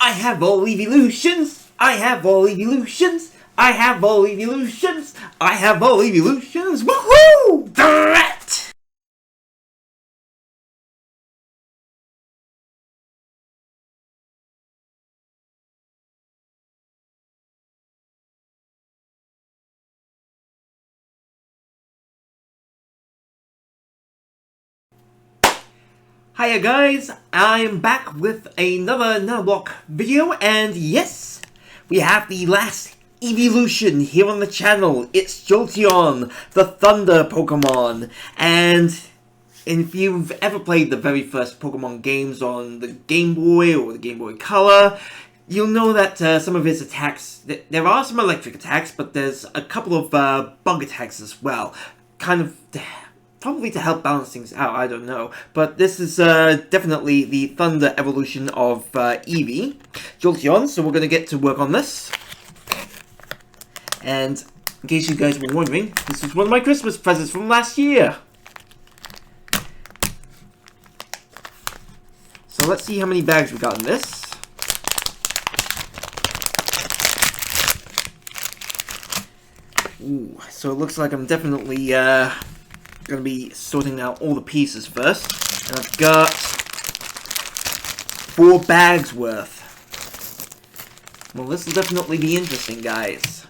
I have all Eeveelutions! I have all Eeveelutions! I have all Eeveelutions! I have all Eeveelutions! Woohoo! Threat! Hiya guys, I'm back with another Nanoblock video, and yes, we have the last Eeveelution here on the channel. It's Jolteon, the Thunder Pokemon, and if you've ever played the very first Pokemon games on the Game Boy or the Game Boy Color, you'll know that some of his attacks, there are some electric attacks, but there's a couple of bug attacks as well, kind of probably to help balance things out, I don't know. But this is definitely the Thunder evolution of Eevee, Jolteon, so we're going to get to work on this. And in case you guys were wondering, this was one of my Christmas presents from last year. So let's see how many bags we got in this. Ooh, so it looks like I'm definitely going to be sorting out all the pieces first, and I've got 4 bags worth. Well, this will definitely be interesting, guys.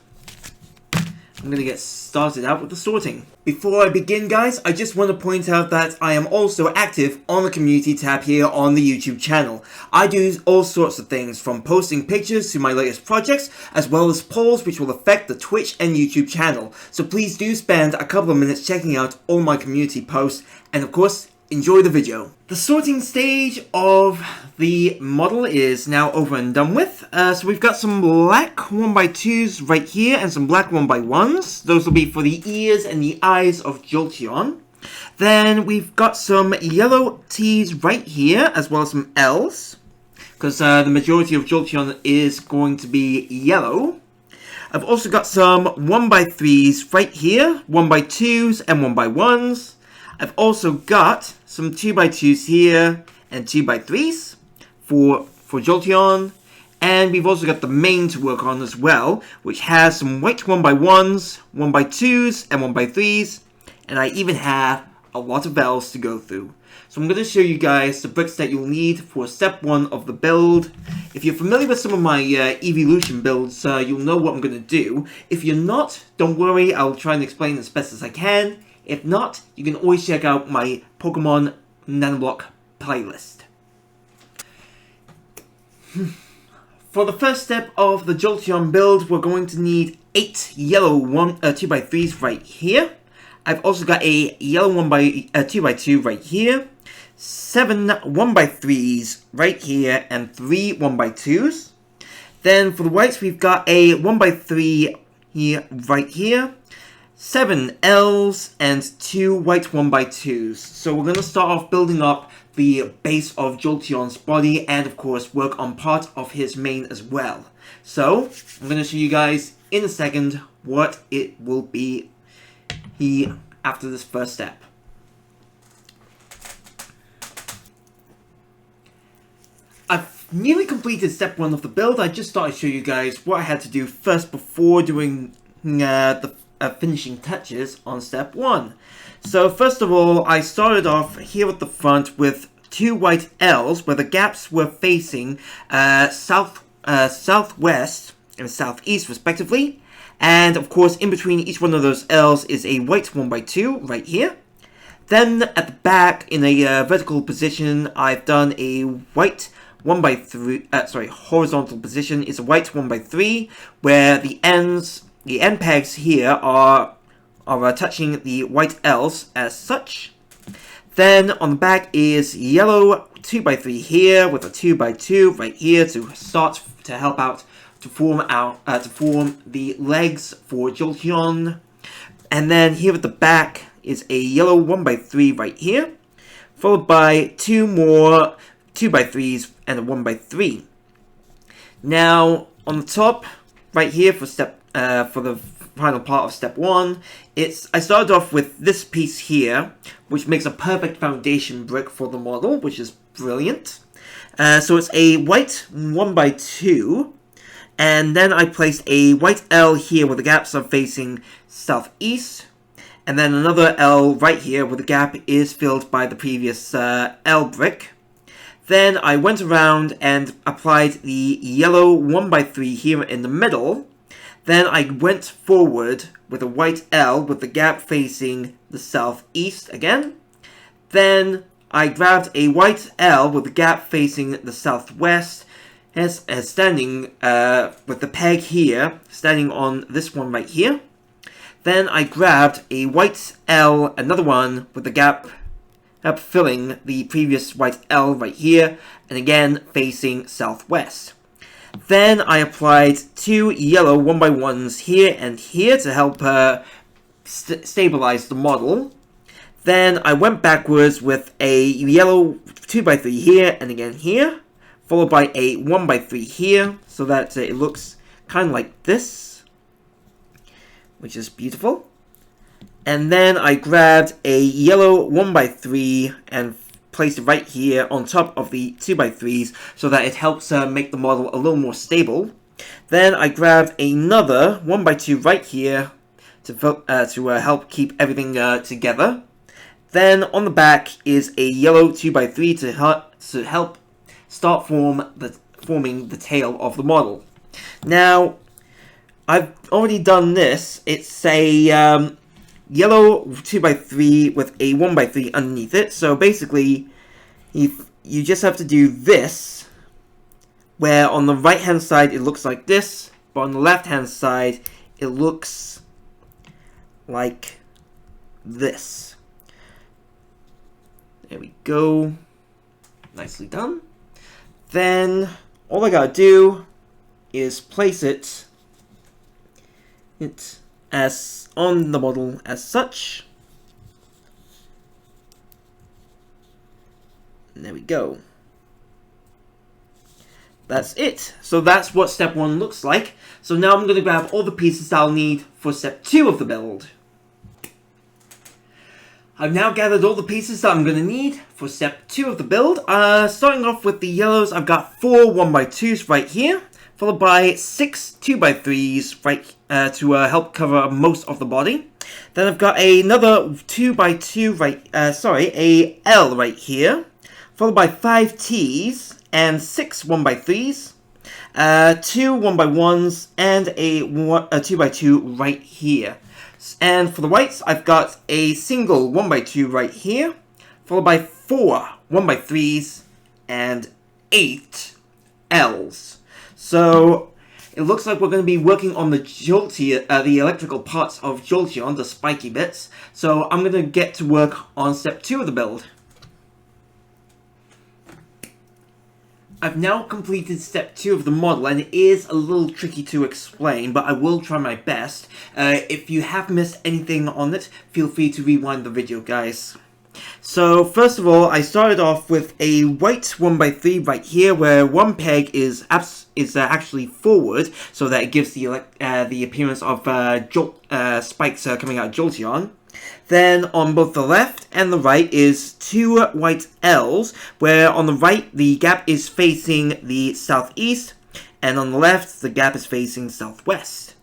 I'm going to get started out with the sorting. Before I begin, guys, I just want to point out that I am also active on the community tab here on the YouTube channel. I do all sorts of things, from posting pictures to my latest projects, as well as polls which will affect the Twitch and YouTube channel. So please do spend a couple of minutes checking out all my community posts, and of course, enjoy the video. The sorting stage of the model is now over and done with. So we've got some black 1x2s right here and some black 1x1s. Those will be for the ears and the eyes of Jolteon. Then we've got some yellow T's right here, as well as some L's, because the majority of Jolteon is going to be yellow. I've also got some 1x3s right here, 1x2s and 1x1s. I've also got some 2x2s here and 2x3s for Jolteon. And we've also got the main to work on as well, which has some white 1x1s, 1x2s, and 1x3s. And I even have a lot of L's to go through. So I'm going to show you guys the bricks that you'll need for step 1 of the build. If you're familiar with some of my Eeveelution builds, you'll know what I'm going to do. If you're not, don't worry, I'll try and explain as best as I can. If not, you can always check out my Pokemon Nanoblock playlist. For the first step of the Jolteon build, we're going to need 8 yellow 2x3s right here. I've also got a yellow 2x2 right here, 7 1x3s right here, and 3 1x2s. Then for the whites, we've got a 1x3 here, right here, 7 L's, and 2 white 1x2s. So we're going to start off building up the base of Jolteon's body, and of course work on part of his mane as well. So I'm going to show you guys in a second what it will be after this first step. I've nearly completed step 1 of the build. I just thought I'd show you guys what I had to do first before doing the finishing touches on step 1. So first of all, I started off here at the front with 2 white L's where the gaps were facing southwest and southeast respectively. And of course, in between each one of those L's is a white 1x2 right here. Then at the back, in a vertical position, I've done a white 1x3, horizontal position is a white 1x3, where the end pegs here are touching the white L's as such. Then on the back is yellow 2x3 here with a 2x2 right here to start to help out to form the legs for Jolteon. And then here at the back is a yellow 1x3 right here, followed by 2 more 2x3s and a 1x3. Now on the top right here for the final part of step 1, I started off with this piece here, which makes a perfect foundation brick for the model, which is brilliant. So it's a white 1x2, and then I placed a white L here where the gaps are facing southeast, and then another L right here where the gap is filled by the previous L brick. Then I went around and applied the yellow 1x3 here in the middle. Then I went forward with a white L with the gap facing the southeast again. Then I grabbed a white L with the gap facing the southwest, as standing with the peg here, standing on this one right here. Then I grabbed a white L, another one with the gap filling the previous white L right here, and again facing southwest. Then I applied two yellow 1x1s here and here to help stabilize the model. Then I went backwards with a yellow 2x3 here and again here, followed by a 1x3 here, so that it looks kind of like this, which is beautiful. And then I grabbed a yellow 1x3 and placed it right here on top of the 2x3s so that it helps make the model a little more stable. Then I grabbed another 1x2 right here to help keep everything together. Then on the back is a yellow 2x3 to help start forming the tail of the model. Now, I've already done this. It's a yellow 2x3 with a 1x3 underneath it. So basically, you just have to do this, where on the right hand side it looks like this, but on the left hand side it looks like this. There we go. Nicely done. Then all I gotta do is place it as on the model as such. And there we go. That's it. So that's what step 1 looks like. So now I'm going to grab all the pieces I'll need for step 2 of the build. I've now gathered all the pieces that I'm going to need for step 2 of the build. Starting off with the yellows, I've got 4 1x2s right here, followed by 6 2x3s right to help cover most of the body. Then I've got another 2x2 a L right here, followed by 5 T's and 6 1x3s, 2 1x1s, and a 2x2 right here. And for the whites, I've got a single 1x2 right here, followed by 4 1x3s and 8 L's. So it looks like we're going to be working on the Jolteon, the electrical parts of Jolteon, the spiky bits. So I'm going to get to work on step 2 of the build. I've now completed step 2 of the model, and it is a little tricky to explain, but I will try my best. If you have missed anything on it, feel free to rewind the video, guys. So, first of all, I started off with a white 1x3 right here, where one peg is actually forward, so that it gives the appearance of spikes coming out of Jolteon. Then on both the left and the right is 2 white L's, where on the right the gap is facing the southeast, and on the left the gap is facing southwest.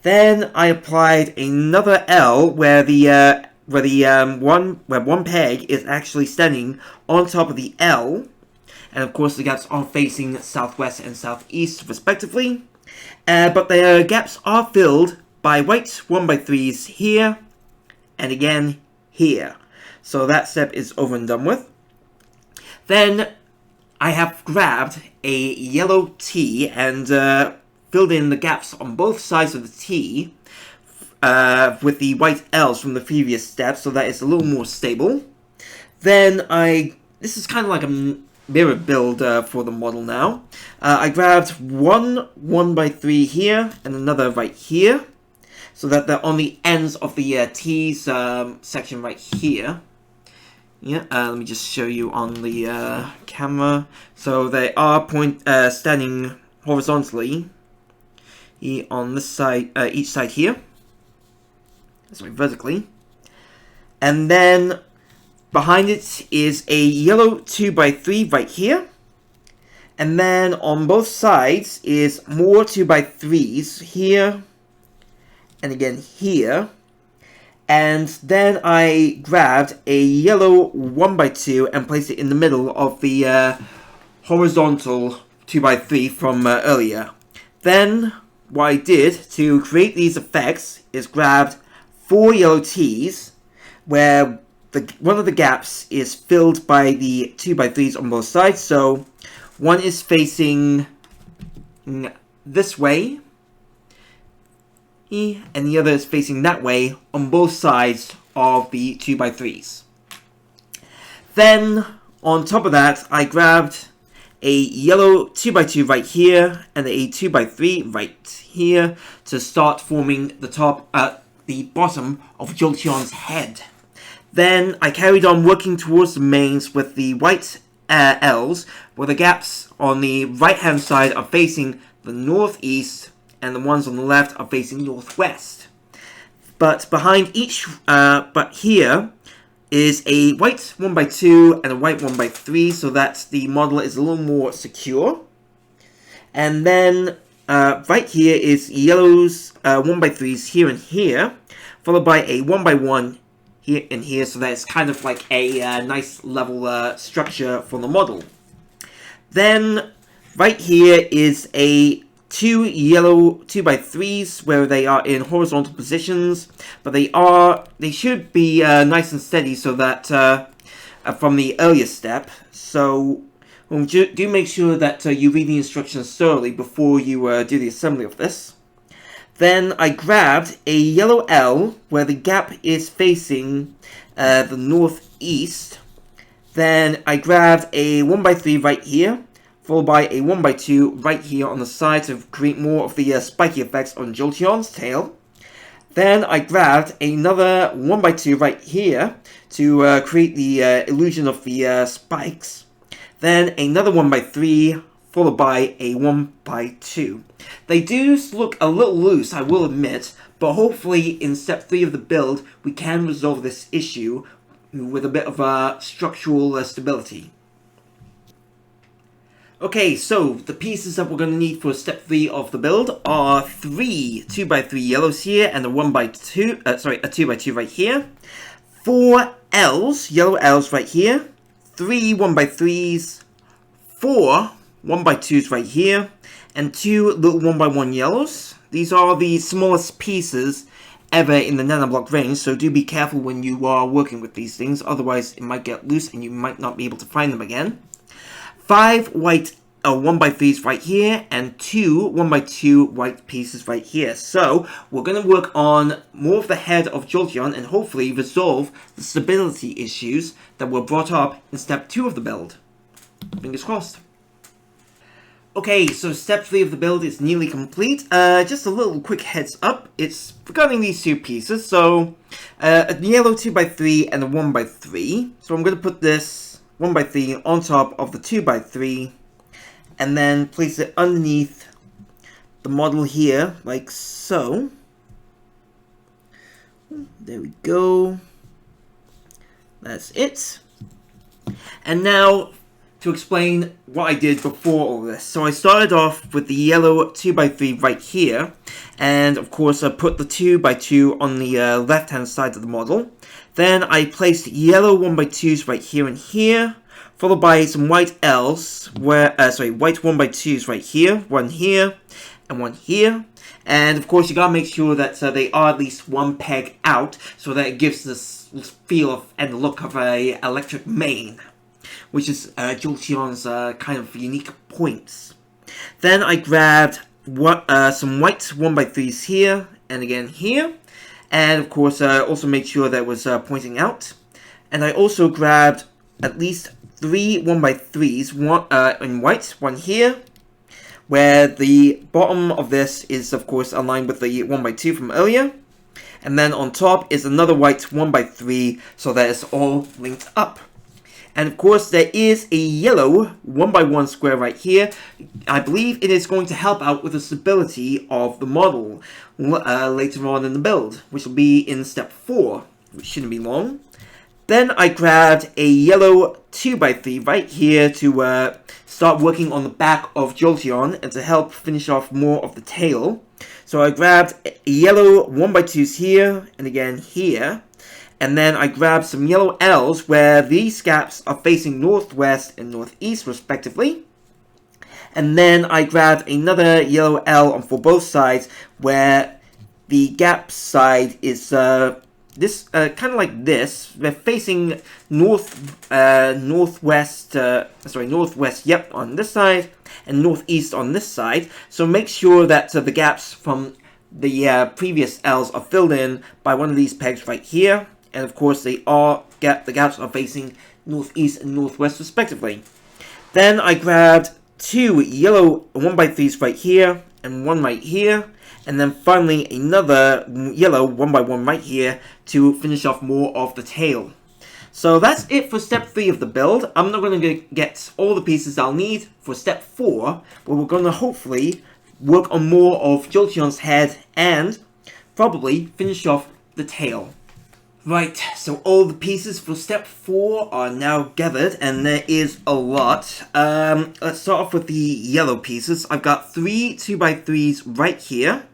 Then I applied another L where one peg is actually standing on top of the L, and of course the gaps are facing southwest and southeast respectively. But the gaps are filled by white 1x3s here, and again here. So that step is over and done with. Then I have grabbed a yellow T and filled in the gaps on both sides of the T with the white L's from the previous step, so that it's a little more stable. Then this is kind of like a mirror build for the model now. I grabbed one 1x3 here and another right here, so that they're on the ends of the T's section right here. Yeah, let me just show you on the camera. So they are standing horizontally on this side, each side here. Sorry, vertically. And then behind it is a yellow 2x3 right here. And then on both sides is more 2x3s here, and again here. And then I grabbed a yellow 1x2 and placed it in the middle of the horizontal 2x3 from earlier. Then what I did to create these effects is grabbed 4 yellow T's, where one of the gaps is filled by the 2x3s on both sides. So one is facing this way, and the other is facing that way on both sides of the 2x3s. Then, on top of that, I grabbed a yellow 2x2 right here, and a 2x3 right here, to start forming the bottom of Jolteon's head. Then, I carried on working towards the mains with the white L's, where the gaps on the right-hand side are facing the northeast, and the ones on the left are facing northwest. But behind each, but here is a white 1x2 and a white 1x3, so that the model is a little more secure. And then right here is yellows 1x3s here and here, followed by a 1x1 here and here, so that it's kind of like a nice level structure for the model. Then right here is a 2 yellow 2x3s where they are in horizontal positions, but they should be nice and steady, so that from the earlier step. So do make sure that you read the instructions thoroughly before you do the assembly of this. Then I grabbed a yellow L where the gap is facing the northeast. Then I grabbed a 1x3 right here, followed by a 1x2 right here on the side to create more of the spiky effects on Jolteon's tail. Then I grabbed another 1x2 right here to create the illusion of the spikes. Then another 1x3, followed by a 1x2. They do look a little loose, I will admit, but hopefully in step 3 of the build we can resolve this issue with a bit of structural stability. Okay, so the pieces that we're going to need for step 3 of the build are 3 2x3 yellows here and a 2x2 right here, 4 L's, yellow L's right here, 3 1x3s, 4 1x2s right here, and 2 little 1x1 yellows. These are the smallest pieces ever in the Nanoblock range, so do be careful when you are working with these things, otherwise it might get loose and you might not be able to find them again. 5 white 1x3s right here, and 2 1x2 white pieces right here. So, we're going to work on more of the head of Jolteon and hopefully resolve the stability issues that were brought up in step 2 of the build. Fingers crossed. Okay, so step 3 of the build is nearly complete. Just a little quick heads up, it's regarding these two pieces. So, a yellow 2x3 and a 1x3. So I'm going to put this 1x3 on top of the 2x3, and then place it underneath the model here, like so. There we go. That's it. And now, to explain what I did before all this. So I started off with the yellow 2x3 right here, and of course I put the 2x2 on the left hand side of the model. Then I placed yellow 1x2s right here and here, followed by some white L's, white 1x2s right here, one here, and one here. And of course you gotta make sure that they are at least one peg out, so that it gives this feel of, and look of a electric mane, which is Jolteon's kind of unique points. Then I grabbed some white 1x3s here, and again here. And of course, also made sure that it was pointing out. And I also grabbed at least 3 1x3s, one in white, one here, where the bottom of this is of course aligned with the 1x2 from earlier. And then on top is another white 1x3, so that it's all linked up. And of course, there is a yellow 1x1 square right here. I believe it is going to help out with the stability of the model later on in the build, which will be in step 4, which shouldn't be long. Then I grabbed a yellow 2x3 right here to start working on the back of Jolteon and to help finish off more of the tail. So I grabbed yellow 1x2s here and again here. And then I grabbed some yellow L's where these gaps are facing northwest and northeast respectively. And then I grabbed another yellow L for both sides where the gap side is this kind of like this. They're facing northwest, yep, on this side, and northeast on this side. So make sure that the gaps from the previous L's are filled in by one of these pegs right here. And of course, the gaps are facing northeast and northwest respectively. Then I grabbed two yellow 1x3s right here and one right here. And then finally another yellow 1x1 right here to finish off more of the tail. So that's it for step 3 of the build. I'm not going to get all the pieces I'll need for step 4, but we're going to hopefully work on more of Jolteon's head and probably finish off the tail. Right, so all the pieces for step 4 are now gathered, and there is a lot. Let's start off with the yellow pieces. I've got 3 2x3s right here,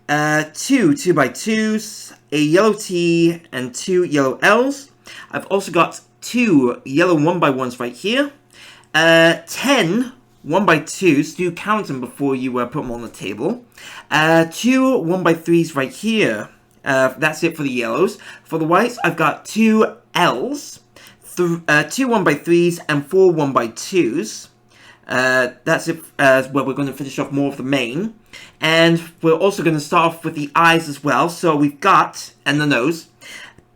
2 2x2s, a yellow T, and 2 yellow L's. I've also got 2 yellow 1x1s right here, 10 1x2s, do count them before you put them on the table, 2 1x3s right here. That's it for the yellows. For the whites, I've got 2 L's, 2 1x3s, and 4 1x2s. That's it, where we're going to finish off more of the main. And we're also going to start off with the eyes as well. So we've got, and the nose,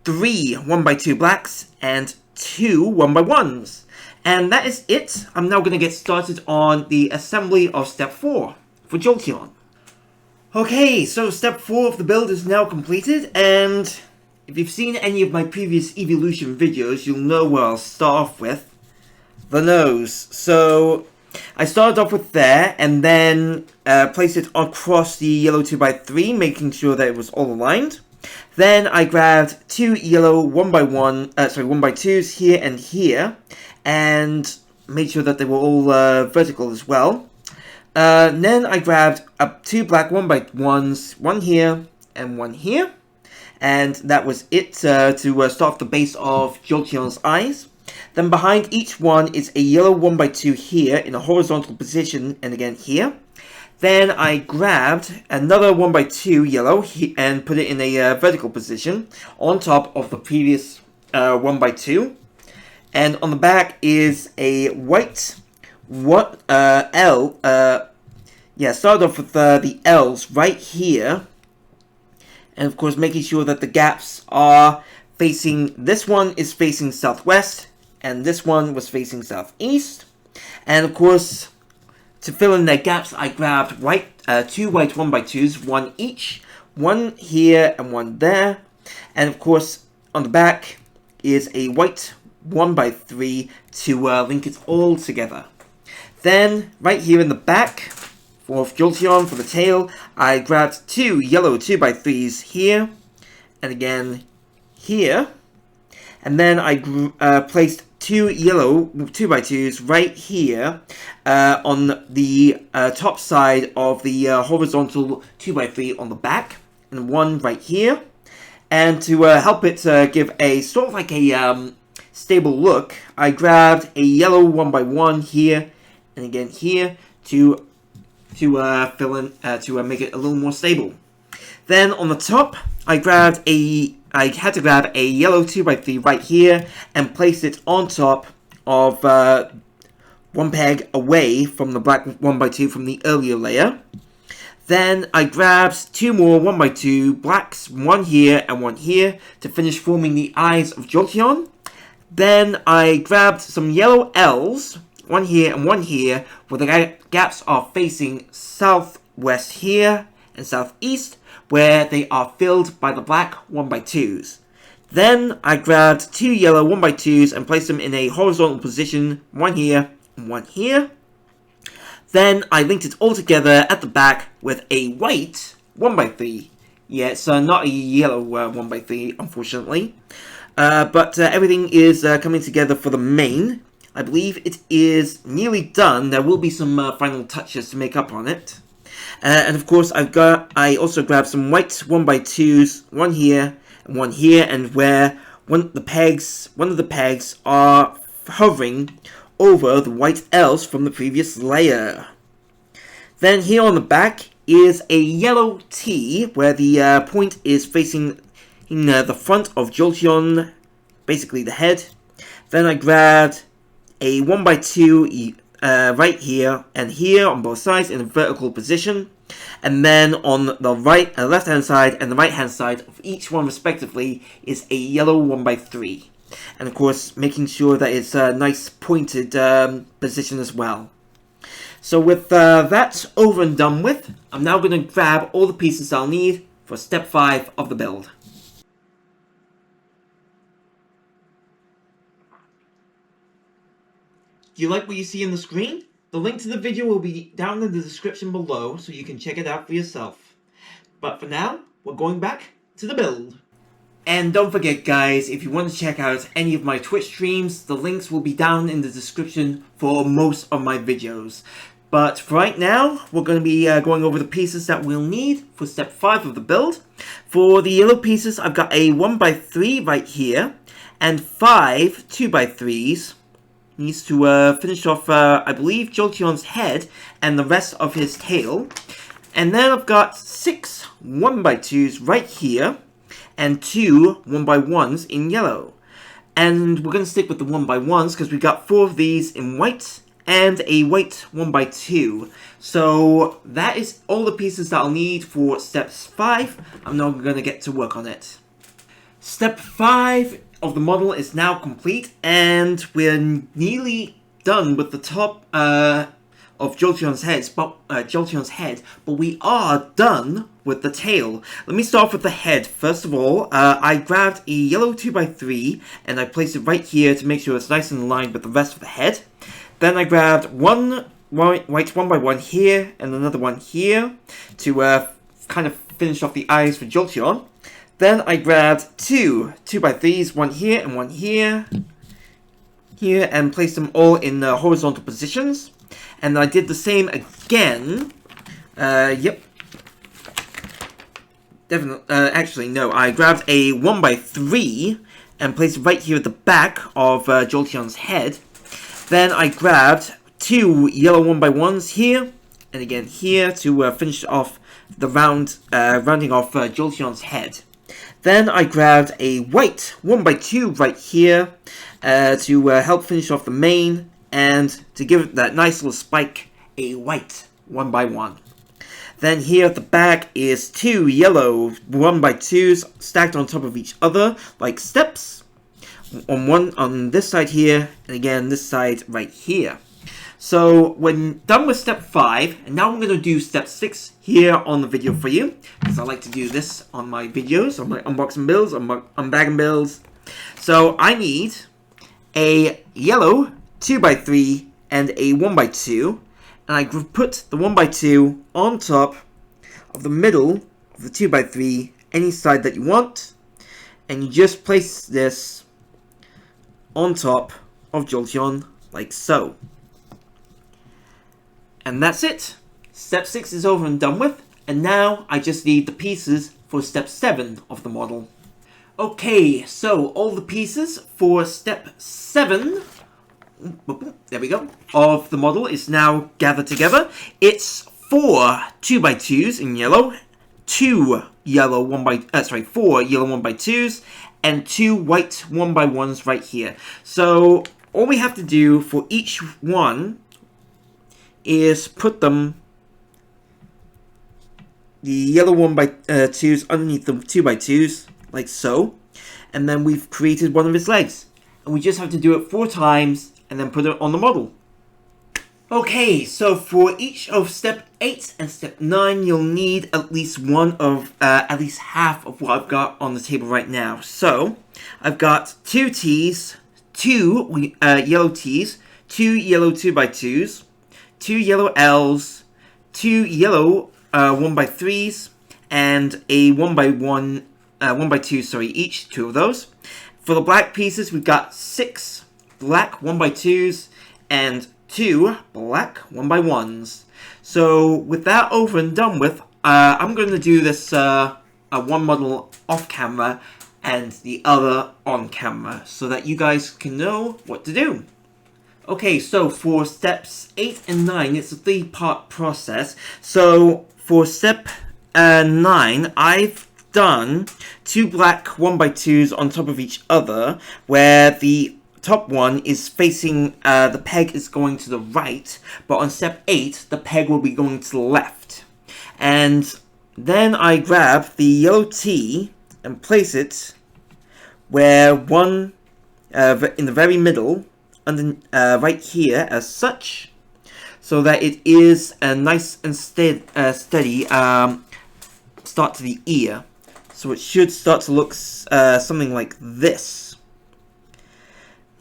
3 1x2 blacks and 2 1x1s. And that is it. I'm now going to get started on the assembly of step 4 for Jolteon. Okay, so step 4 of the build is now completed, and if you've seen any of my previous Eeveelution videos, you'll know where I'll start off with. The nose. So, I started off with there, and then placed it across the yellow 2x3, making sure that it was all aligned. Then I grabbed 2 yellow 1x2s here and here, and made sure that they were all vertical as well. Then I grabbed 2 black 1x1s, one here and one here, and that was it to start off the base of Jolteon's eyes. Then behind each one is a yellow 1x2 here in a horizontal position, and again here. Then I grabbed another 1x2 yellow and put it in a vertical position on top of the previous 1x2. And on the back is a white start off with the L's right here. And of course making sure that the gaps are facing, this one is facing southwest, and this one was facing southeast. And of course, to fill in their gaps, I grabbed 2 white 1x2s, one each, one here and one there. And of course, on the back is a white 1x3 to link it all together. Then, right here in the back, for Jolteon, for the tail, I grabbed 2 yellow 2x3s here, and again here. And then I placed 2 yellow 2x2s right here on the top side of the horizontal 2x3 on the back, and one right here. And to help it give a sort of like a stable look, I grabbed a yellow 1x1 here, and again here, to fill in, to make it a little more stable. Then on the top, I had to grab a yellow 2x3 right here and place it on top of one peg away from the black 1x2 from the earlier layer. Then I grabbed 2 more 1x2 blacks, one here and one here, to finish forming the eyes of Jolteon. Then I grabbed some yellow L's, one here and one here, where the gaps are facing southwest here and southeast, where they are filled by the black 1x2s. Then I grabbed 2 yellow 1x2s and placed them in a horizontal position, one here and one here. Then I linked it all together at the back with a white 1x3. Yeah, it's not a yellow 1x3, unfortunately. But everything is coming together for the main. I believe it is nearly done. There will be some final touches to make up on it. And of course, I also grabbed some white 1x2s, one here and where one of the pegs are hovering over the white elves from the previous layer. Then here on the back is a yellow T, where the point is facing the front of Jolteon, basically the head. Then I grabbed a 1x2 right here and here on both sides in a vertical position. And then on the left hand side and the right hand side of each one respectively is a yellow 1x3. And of course making sure that it's a nice pointed position as well. So with that over and done with, I'm now going to grab all the pieces I'll need for step 5 of the build. Do you like what you see on the screen? The link to the video will be down in the description below so you can check it out for yourself. But for now, we're going back to the build. And don't forget guys, if you want to check out any of my Twitch streams, the links will be down in the description for most of my videos. But for right now, we're going to be going over the pieces that we'll need for step 5 of the build. For the yellow pieces, I've got a 1x3 right here, and 5 2x3s. Needs to finish off, I believe, Jolteon's head and the rest of his tail. And then I've got 6 1x2s right here, and 2 1x1s in yellow. And we're going to stick with the 1x1s because we've got 4 of these in white, and a white 1x2. So that is all the pieces that I'll need for step 5. I'm now going to get to work on it. Step 5 of the model is now complete, and we're nearly done with the top of Jolteon's head, but we are done with the tail. Let me start off with the head. First of all, I grabbed a yellow 2x3 and I placed it right here to make sure it's nice and aligned with the rest of the head. Then I grabbed one white 1x1 here and another one here to kind of finish off the eyes for Jolteon. Then I grabbed 2 2x3s, one here and one here, and placed them all in horizontal positions. And I did the same again. Yep. Definitely. Actually, no. I grabbed a 1x3 and placed it right here at the back of Jolteon's head. Then I grabbed 2 yellow 1x1s here, and again here to finish off the rounding off Jolteon's head. Then I grabbed a white 1x2 right here to help finish off the mane, and to give it that nice little spike, a white 1x1. Then here at the back is 2 yellow 1x2s stacked on top of each other like steps. On this side here, and again this side right here. So when done with step 5, and now I'm going to do step 6 here on the video for you, because I like to do this on my videos, on my unboxing builds, unbagging builds. So I need a yellow 2x3 and a 1x2, and I put the 1x2 on top of the middle of the 2x3, any side that you want, and you just place this on top of Jolteon like so. And that's it. Step 6 is over and done with, and now I just need the pieces for step 7 of the model. Okay, so all the pieces for step 7, there we go, of the model is now gathered together. It's 4 2x2s in yellow, 4 yellow 1x2s, and 2 white 1x1s right here. So all we have to do for each one is put them, the yellow 1x2s underneath the 2x2s, like so. And then we've created one of his legs. And we just have to do it 4 times and then put it on the model. Okay, so for each of step 8 and step 9, you'll need at least at least half of what I've got on the table right now. So, I've got 2 T's, 2 yellow T's, 2 yellow 2x2s, 2 yellow L's, 2 yellow 1x3s, and a 1x2, each 2 of those. For the black pieces, we've got 6 black 1x2s and 2 black 1x1s. So with that over and done with, I'm going to do this one model off camera and the other on camera so that you guys can know what to do. Okay, so for steps 8 and 9, it's a 3-part process. So for step 9, I've done 2 black 1x2s on top of each other, where the top one is facing, the peg is going to the right, but on step 8, the peg will be going to the left. And then I grab the yellow T and place it where one, in the very middle, under, right here as such, so that it is a nice and steady start to the ear. So it should start to look something like this.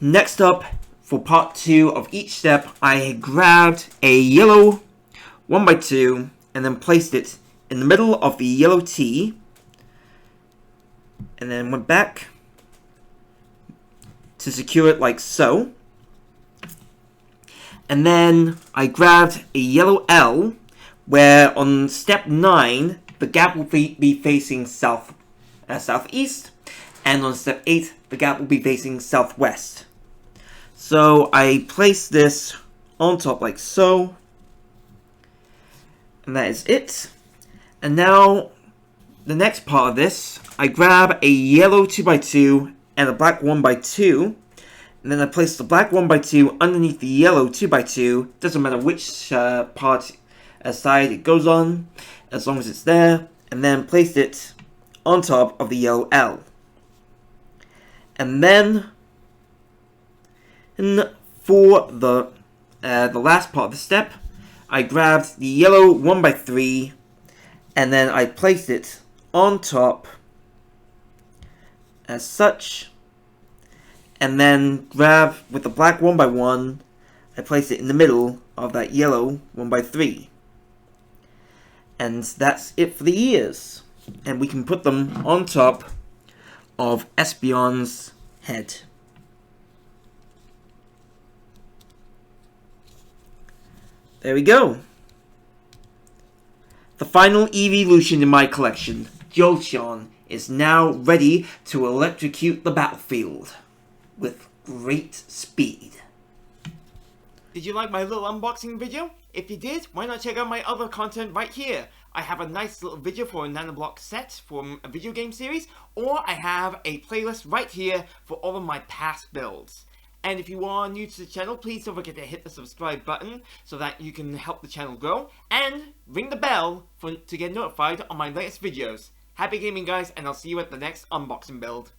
Next up, for part 2 of each step, I grabbed a yellow 1x2 and then placed it in the middle of the yellow T, and then went back to secure it like so. And then I grabbed a yellow L, where on step 9, the gap will be facing southeast, and on step 8, the gap will be facing southwest. So I place this on top like so, and that is it. And now, the next part of this, I grab a yellow 2x2 and a black 1x2, and then I place the black 1x2 underneath the yellow 2x2, doesn't matter which side it goes on, as long as it's there, and then place it on top of the yellow L. And then, for the last part of the step, I grabbed the yellow 1x3, and then I placed it on top, as such, and then grab with the black 1x1, I place it in the middle of that yellow 1x3. And that's it for the ears. And we can put them on top of Espeon's head. There we go. The final Eeveelution in my collection, Jolteon, is now ready to electrocute the battlefield with great speed. Did you like my little unboxing video? If you did, why not check out my other content right here? I have a nice little video for a Nanoblock set from a video game series, or I have a playlist right here for all of my past builds. And if you are new to the channel, please don't forget to hit the subscribe button so that you can help the channel grow, and ring the bell to get notified on my latest videos. Happy gaming, guys, and I'll see you at the next unboxing build.